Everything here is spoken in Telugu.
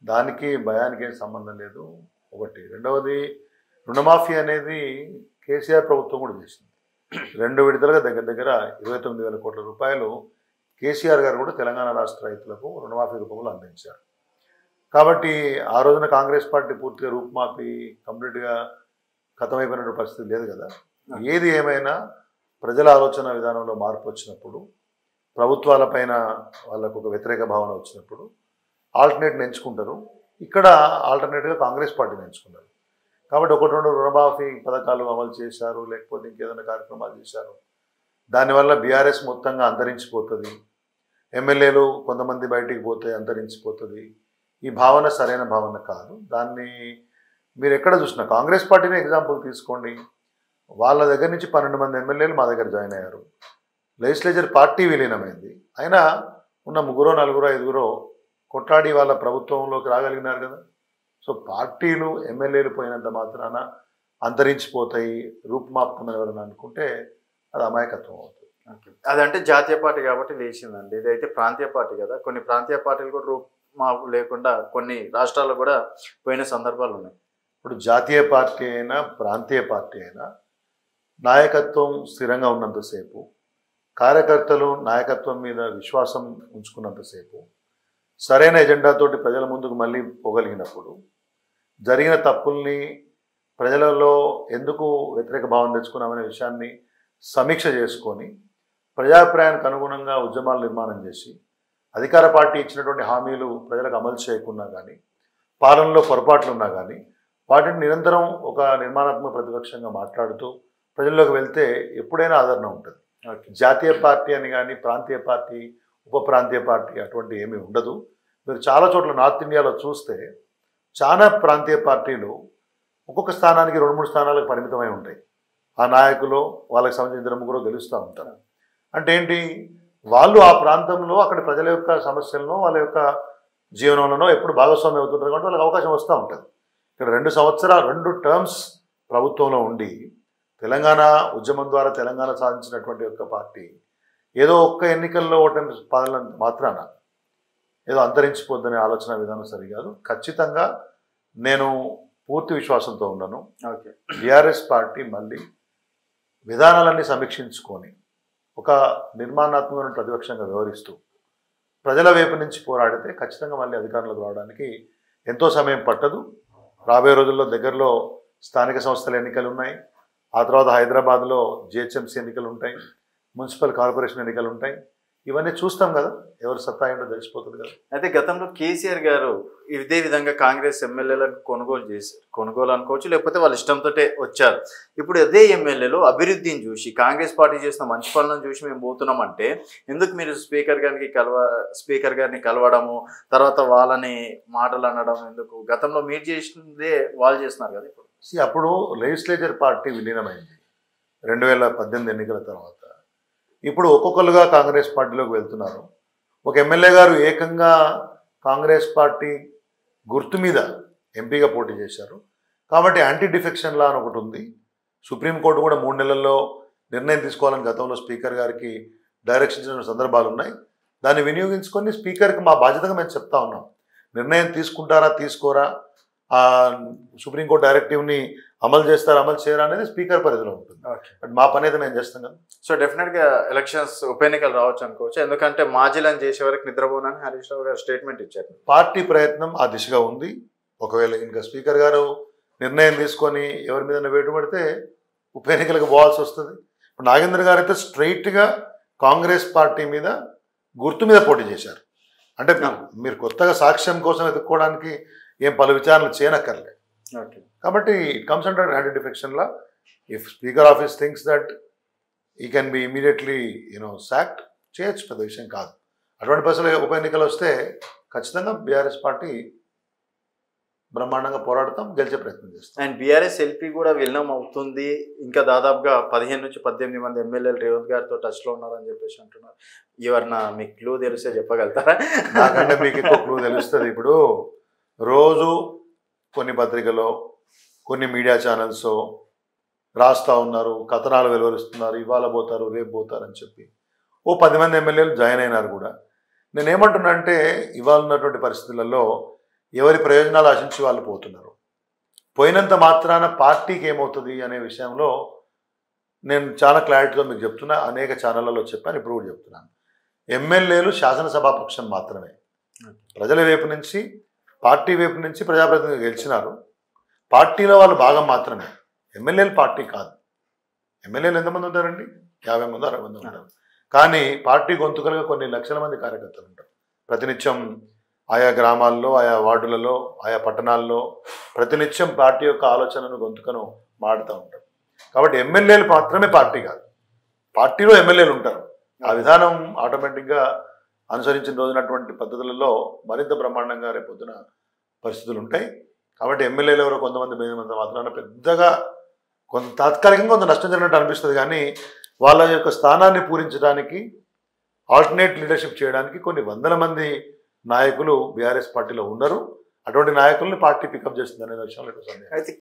దానికి భయానికి ఏం సంబంధం లేదు. ఒకటి. రెండవది రుణమాఫీ అనేది కేసీఆర్ ప్రభుత్వం కూడా చేసింది. 2 విడతలుగా దగ్గర దగ్గర 29,000 కోట్ల రూపాయలు కేసీఆర్ గారు కూడా తెలంగాణ రాష్ట్ర రైతులకు రుణమాఫీ రూపంలో అందించారు. కాబట్టి ఆ రోజున కాంగ్రెస్ పార్టీ పూర్తిగా రూపుమాపి కంప్లీట్గా ఖతమైపోయిన పరిస్థితి లేదు కదా. ఏది ఏమైనా ప్రజల ఆలోచన విధానంలో మార్పు వచ్చినప్పుడు, ప్రభుత్వాలపైన వాళ్ళకు ఒక వ్యతిరేక భావన వచ్చినప్పుడు ఆల్టర్నేట్ని ఎంచుకుంటారు. ఇక్కడ ఆల్టర్నేట్గా కాంగ్రెస్ పార్టీని ఎంచుకున్నారు. కాబట్టి 1-2 రుణమాఫీ పథకాలు అమలు చేశారు, లేకపోతే ఇంకేదైనా కార్యక్రమాలు చేశారు. దానివల్ల బీఆర్ఎస్ మొత్తంగా అంతరించిపోతుంది, ఎమ్మెల్యేలు కొంతమంది బయటికి పోతే అంతరించిపోతుంది. ఈ భావన సరైన భావన కాదు. దాన్ని మీరు ఎక్కడ చూసినా కాంగ్రెస్ పార్టీని ఎగ్జాంపుల్ తీసుకోండి. వాళ్ళ దగ్గర నుంచి 12 మంది ఎమ్మెల్యేలు మా దగ్గర జాయిన్ అయ్యారు. లెజిస్లేచర్ పార్టీ విలీనమైంది. అయినా ఉన్న 3-4-5 కొట్లాడి వాళ్ళ ప్రభుత్వంలోకి రాగలిగినారు కదా. సో పార్టీలు ఎమ్మెల్యేలు పోయినంత మాత్రాన అంతరించిపోతాయి, రూపుమాపుతామని ఎవరైనా అనుకుంటే అది అమాయకత్వం అవుతుంది. అదంటే జాతీయ పార్టీ కాబట్టి లేచిందండి. ఇదైతే ప్రాంతీయ పార్టీ కదా. కొన్ని ప్రాంతీయ పార్టీలు కూడా రూపుమాపు లేకుండా కొన్ని రాష్ట్రాల్లో కూడా పోయిన సందర్భాలు ఉన్నాయి. ఇప్పుడు జాతీయ పార్టీ అయినా ప్రాంతీయ పార్టీ అయినా నాయకత్వం స్థిరంగా ఉన్నంతసేపు, కార్యకర్తలు నాయకత్వం మీద విశ్వాసం ఉంచుకున్నంతసేపు, సరైన ఎజెండాతోటి ప్రజల ముందుకు మళ్ళీ పోగలిగినప్పుడు జరిగిన తప్పుల్ని ప్రజలలో ఎందుకు వ్యతిరేక భావన తెచ్చుకున్నామనే విషయాన్ని సమీక్ష చేసుకొని ప్రజాభిప్రాయానికి అనుగుణంగా ఉద్యమాలు నిర్మాణం చేసి అధికార పార్టీ ఇచ్చినటువంటి హామీలు ప్రజలకు అమలు చేయకున్నా కానీ, పాలనలో పొరపాట్లు ఉన్నా కానీ వాటిని నిరంతరం ఒక నిర్మాణాత్మక ప్రతిపక్షంగా మాట్లాడుతూ ప్రజల్లోకి వెళ్తే ఎప్పుడైనా ఆదరణ ఉంటుంది. జాతీయ పార్టీ అని కానీ ప్రాంతీయ పార్టీ, ఉప ప్రాంతీయ పార్టీ అటువంటి ఏమీ ఉండదు. మీరు చాలా చోట్ల నార్త్ ఇండియాలో చూస్తే చాలా ప్రాంతీయ పార్టీలు ఒక్కొక్క స్థానానికి 2-3 స్థానాలకు పరిమితమై ఉంటాయి. ఆ నాయకులు వాళ్ళకి సంబంధించిన 2-3 గెలుస్తూ ఉంటారు. అంటే ఏంటి, వాళ్ళు ఆ ప్రాంతంలో అక్కడి ప్రజల యొక్క సమస్యలను వాళ్ళ యొక్క జీవనంలో ఎప్పుడు భాగస్వామ్యం అవుతుంటారు కాబట్టి వాళ్ళకి అవకాశం వస్తూ ఉంటుంది. ఇక్కడ 2 సంవత్సరాలు 2 టర్మ్స్ ప్రభుత్వంలో ఉండి తెలంగాణ ఉద్యమం ద్వారా తెలంగాణ సాధించినటువంటి యొక్క పార్టీ ఏదో ఒక్క ఎన్నికల్లో ఓటమి పాలన మాత్రాన ఏదో అంతరించిపోద్దనే ఆలోచన విధానం సరికాదు. ఖచ్చితంగా నేను పూర్తి విశ్వాసంతో ఉన్నాను. బీఆర్ఎస్ పార్టీ మళ్ళీ విధానాలన్నీ సమీక్షించుకొని ఒక నిర్మాణాత్మకమైన ప్రతిపక్షంగా వ్యవహరిస్తూ ప్రజల వైపు నుంచి పోరాడితే ఖచ్చితంగా మళ్ళీ అధికారంలోకి రావడానికి ఎంతో సమయం పట్టదు. రాబోయే రోజుల్లో దగ్గరలో స్థానిక సంస్థల ఎన్నికలు ఉన్నాయి. ఆ తర్వాత హైదరాబాద్లో జిహెచ్ఎంసీ ఎన్నికలు ఉంటాయి, మున్సిపల్ కార్పొరేషన్ ఎన్నికలు ఉంటాయి. ఇవన్నీ చూస్తాం కదా, ఎవరు సత్తా ఏంటో తెలిసిపోతుంది కదా. అయితే గతంలో కేసీఆర్ గారు ఇదే విధంగా కాంగ్రెస్ ఎమ్మెల్యేలను కొనుగోలు చేశారు. కొనుగోలు అనుకోవచ్చు, లేకపోతే వాళ్ళ ఇష్టంతో వచ్చారు. ఇప్పుడు అదే ఎమ్మెల్యేలు అభివృద్ధిని చూసి కాంగ్రెస్ పార్టీ చేసిన మంచి పనులను చూసి మేము పోతున్నామంటే ఎందుకు మీరు స్పీకర్ గారిని కలవడము, తర్వాత వాళ్ళని మాటలు అనడం ఎందుకు? గతంలో మీరు చేసిందే వాళ్ళు చేస్తున్నారు కదా. ఇప్పుడు అప్పుడు లెజిస్లేచర్ పార్టీ విలీనమైంది 2018 ఎన్నికల తర్వాత. ఇప్పుడు ఒక్కొక్కరుగా కాంగ్రెస్ పార్టీలోకి వెళ్తున్నారు. ఒక ఎమ్మెల్యే గారు ఏకంగా కాంగ్రెస్ పార్టీ గుర్తు మీద ఎంపీగా పోటీ చేశారు. కాబట్టి యాంటీ డిఫెక్షన్ లా అని ఒకటి ఉంది. సుప్రీంకోర్టు కూడా 3 నెలల్లో నిర్ణయం తీసుకోవాలని గతంలో స్పీకర్ గారికి డైరెక్షన్ ఇచ్చిన సందర్భాలు ఉన్నాయి. దాన్ని వినియోగించుకొని స్పీకర్కి మా బాధ్యతగా మేము చెప్తా ఉన్నాం. నిర్ణయం తీసుకుంటారా తీసుకోరా, సుప్రీంకోర్టు డైరెక్టివ్ని అమలు చేస్తారా అమలు చేయరా అనేది స్పీకర్ పరిధిలో ఉంటుంది. బట్ మా పని అయితే మేము చేస్తాం కదా. సో డెఫినెట్గా ఎలక్షన్స్ ఉప ఎన్నికలు రావచ్చు అనుకోవచ్చు. ఎందుకంటే మాజీలను చేసే వరకు నిద్రపోనని హరీష్ రావు గారు స్టేట్మెంట్ ఇచ్చారు. పార్టీ ప్రయత్నం ఆ దిశగా ఉంది. ఒకవేళ ఇంకా స్పీకర్ గారు నిర్ణయం తీసుకొని ఎవరి మీద వేటు పడితే ఉప ఎన్నికలకు పోవాల్సి వస్తుంది. ఇప్పుడు నాగేంద్ర గారు అయితే స్ట్రైట్గా కాంగ్రెస్ పార్టీ మీద గుర్తు మీద పోటీ చేశారు. అంటే మీరు కొత్తగా సాక్ష్యం కోసం ఎదుర్కోవడానికి ఏం పలు విచారణలు చేయనక్కర్లేదు. కాబట్టి it comes under anti defection law. If speaker office thinks that ఈ కెన్ బి ఇమీడియట్లీ సాక్డ్, చేయొచ్చు, పెద్ద విషయం కాదు. అటువంటి పరిస్థితులు ఉప ఎన్నికలు వస్తే ఖచ్చితంగా బీఆర్ఎస్ పార్టీ బ్రహ్మాండంగా పోరాడతాం, గెలిచే ప్రయత్నం చేస్తాం. అండ్ బీఆర్ఎస్ ఎల్పీ కూడా విలీనం అవుతుంది. ఇంకా దాదాపుగా 15 నుంచి 18 మంది ఎమ్మెల్యేలు రేవంత్ గారితో టచ్లో ఉన్నారని చెప్పేసి అంటున్నారు. ఎవరన్నా మీకు క్లూ తెలిస్తే చెప్పగలుగుతారా? నాకంటే మీకు ఎక్కువ క్లూ తెలుస్తుంది. ఇప్పుడు రోజు కొన్ని పత్రికలో కొన్ని మీడియా ఛానల్స్ రాస్తూ ఉన్నారు, కథనాలు వెలువరుస్తున్నారు, ఇవాళ పోతారు రేపు పోతారని చెప్పి. 10 మంది ఎమ్మెల్యేలు జాయిన్ అయినారు కూడా. నేనేమంటున్నా అంటే ఇవాళ ఉన్నటువంటి పరిస్థితులలో ఎవరి ప్రయోజనాలు ఆశించి వాళ్ళు పోతున్నారు. పోయినంత మాత్రాన పార్టీకి ఏమవుతుంది అనే విషయంలో నేను చాలా క్లారిటీతో మీకు చెప్తున్నా, అనేక ఛానళ్లలో చెప్పాను, ఇప్పుడు కూడా చెప్తున్నాను. ఎమ్మెల్యేలు శాసనసభాపక్షం మాత్రమే. ప్రజల వైపు నుంచి, పార్టీ వైపు నుంచి ప్రజాప్రతినిధులు గెలిచినారు. పార్టీలో వాళ్ళు భాగం మాత్రమే. ఎమ్మెల్యేలు పార్టీ కాదు. ఎమ్మెల్యేలు ఎంతమంది ఉంటారండి? 50 మంది 60 మంది ఉంటారు. కానీ పార్టీ గొంతుకలుగా కొన్ని లక్షల మంది కార్యకర్తలు ఉంటారు. ప్రతినిత్యం ఆయా గ్రామాల్లో, ఆయా వార్డులలో, ఆయా పట్టణాల్లో ప్రతినిత్యం పార్టీ యొక్క ఆలోచనను గొంతుకను మాడుతూ ఉంటారు. కాబట్టి ఎమ్మెల్యేలు మాత్రమే పార్టీ కాదు, పార్టీలో ఎమ్మెల్యేలు ఉంటారు. ఆ విధానం ఆటోమేటిక్గా అనుసరించిన రోజునటువంటి పద్ధతులలో మరింత బ్రహ్మాండంగా రేపొద్దున పరిస్థితులు ఉంటాయి. కాబట్టి ఎమ్మెల్యేలు ఎవరో కొంతమంది పోయినంత మాత్రాన పెద్దగా కొంత తాత్కాలికంగా కొంత నష్టం జరిగినట్టు అనిపిస్తుంది. కానీ వాళ్ళ యొక్క స్థానాన్ని పూరించడానికి, ఆల్టర్నేట్ లీడర్షిప్ చేయడానికి కొన్ని వందల మంది నాయకులు బీఆర్ఎస్ పార్టీలో ఉన్నారు. అటువంటి నాయకుల్ని పార్టీ పికప్ చేస్తుంది అనే విషయంలో సందేహం. అయితే